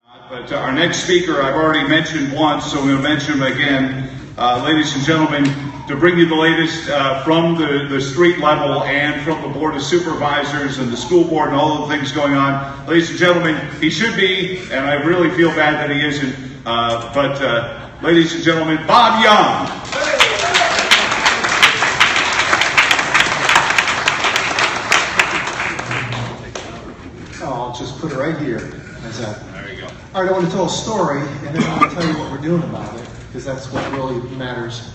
But our next speaker I've already mentioned once, so I'm going to mention him again. Ladies and gentlemen, to bring you the latest from the street level and from the Board of Supervisors and the school board and all of the things going on. Ladies and gentlemen, he should be, and I really feel bad that he isn't, but ladies and gentlemen, Bob Young. I'll just put it right here. How's that? There you go. All right, I want to tell a story, and then I want to tell you what we're doing about it, because that's what really matters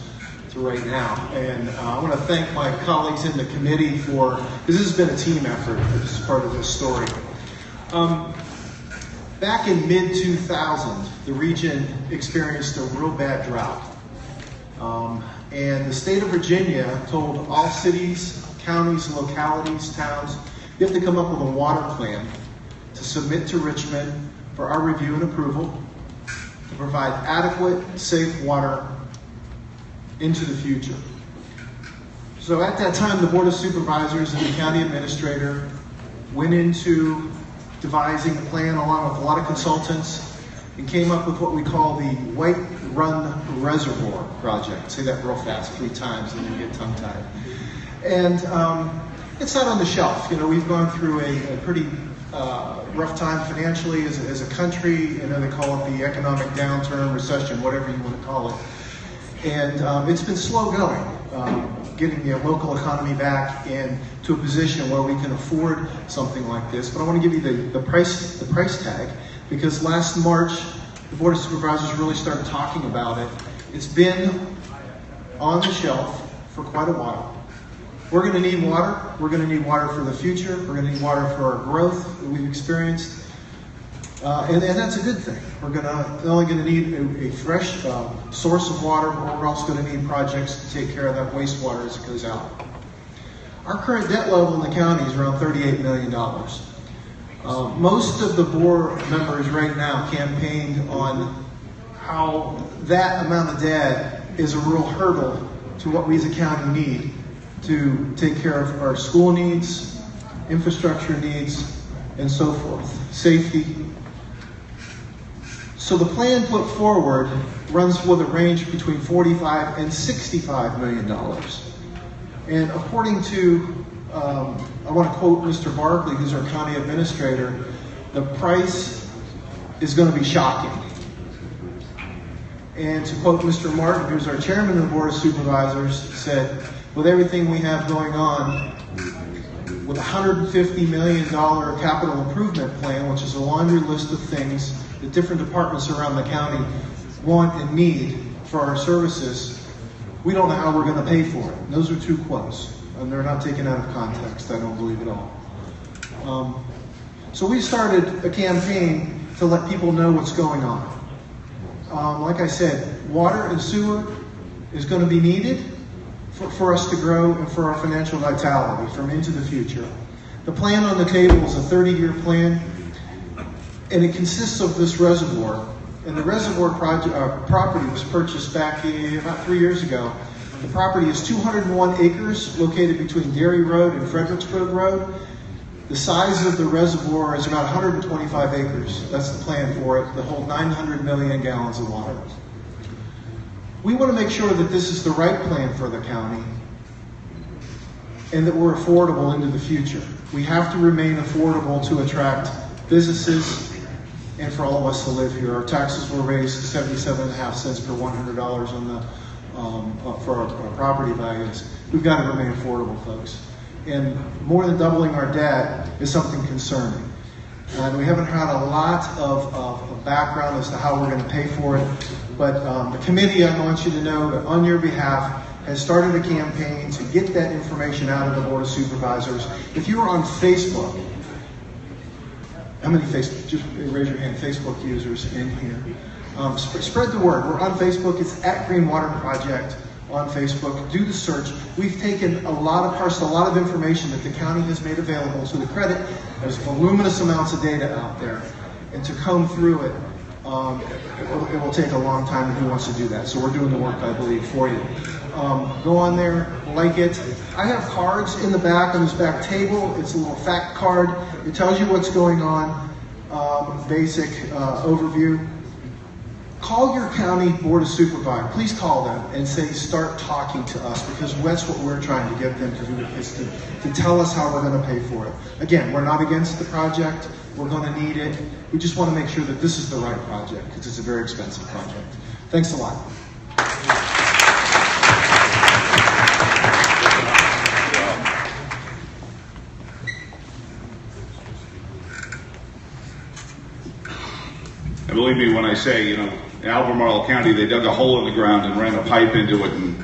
to right now. And I want to thank my colleagues in the committee for, because this has been a team effort. This is part of this story. Back in mid-2000, the region experienced a real bad drought. And the state of Virginia told all cities, counties, localities, towns, you have to come up with a water plan to submit to Richmond for our review and approval to provide adequate, safe water into the future. So at that time, the Board of Supervisors and the county administrator went into devising a plan along with a lot of consultants and came up with what we call the White Run Reservoir Project. Say that real fast 3 times and then get tongue-tied. And it's not on the shelf. You know, we've gone through a pretty rough time financially as a country. You know, they call it the economic downturn, recession, whatever you want to call it. And it's been slow going, getting the local economy back into a position where we can afford something like this. But I want to give you the price tag, because last March, the Board of Supervisors really started talking about it. It's been on the shelf for quite a while. We're going to need water. We're going to need water for the future. We're going to need water for our growth that we've experienced. And that's a good thing. We're not only going to need a fresh source of water, but we're also going to need projects to take care of that wastewater as it goes out. Our current debt level in the county is around $38 million. Most of the board members right now campaigned on how that amount of debt is a real hurdle to what we as a county need to take care of our school needs, infrastructure needs, and so forth, safety. So the plan put forward runs with a range between $45 and $65 million. And according to, I want to quote Mr. Barkley, who's our county administrator, the price is going to be shocking. And to quote Mr. Martin, who's our chairman of the Board of Supervisors, said, with everything we have going on, with a $150 million capital improvement plan, which is a laundry list of things that different departments around the county want and need for our services, we don't know how we're going to pay for it. And those are 2 quotes, and they're not taken out of context, I don't believe at all. So we started a campaign to let people know what's going on. Like I said, water and sewer is going to be needed for us to grow and for our financial vitality from into the future. The plan on the table is a 30-year plan, and it consists of this reservoir. And the reservoir property was purchased back about 3 years ago. The property is 201 acres located between Dairy Road and Fredericksburg Road. The size of the reservoir is about 125 acres. That's the plan for it, to hold 900 million gallons of water. We want to make sure that this is the right plan for the county and that we're affordable into the future. We have to remain affordable to attract businesses and for all of us to live here. Our taxes were raised to 77.5 cents per $100 on the for our property values. We've got to remain affordable, folks. And more than doubling our debt is something concerning. And we haven't had a lot of background as to how we're going to pay for it. But the committee, I want you to know that on your behalf, has started a campaign to get that information out of the Board of Supervisors. If you are on Facebook, how many Facebook, just raise your hand, Facebook users in here. Spread the word. We're on Facebook. It's at Green Water Project on Facebook. Do the search. We've taken parsed a lot of information that the county has made available. To the credit, there's voluminous amounts of data out there. And to comb through it, it will take a long time, and who wants to do that? So we're doing the work, I believe, for you. Go on there, like it. I have cards in the back on this back table. It's a little fact card. It tells you what's going on. basic overview. Call your county board of supervisors. Please call them and say, start talking to us, because that's what we're trying to get them to do, is to tell us how we're going to pay for it. Again, we're not against the project. We're going to need it. We just want to make sure that this is the right project, because it's a very expensive project. Thanks a lot. And believe me when I say, you know, in Albemarle County, they dug a hole in the ground and ran a pipe into it and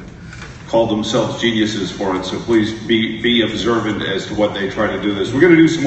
called themselves geniuses for it. So please be observant as to what they try to do this. We're going to do some more.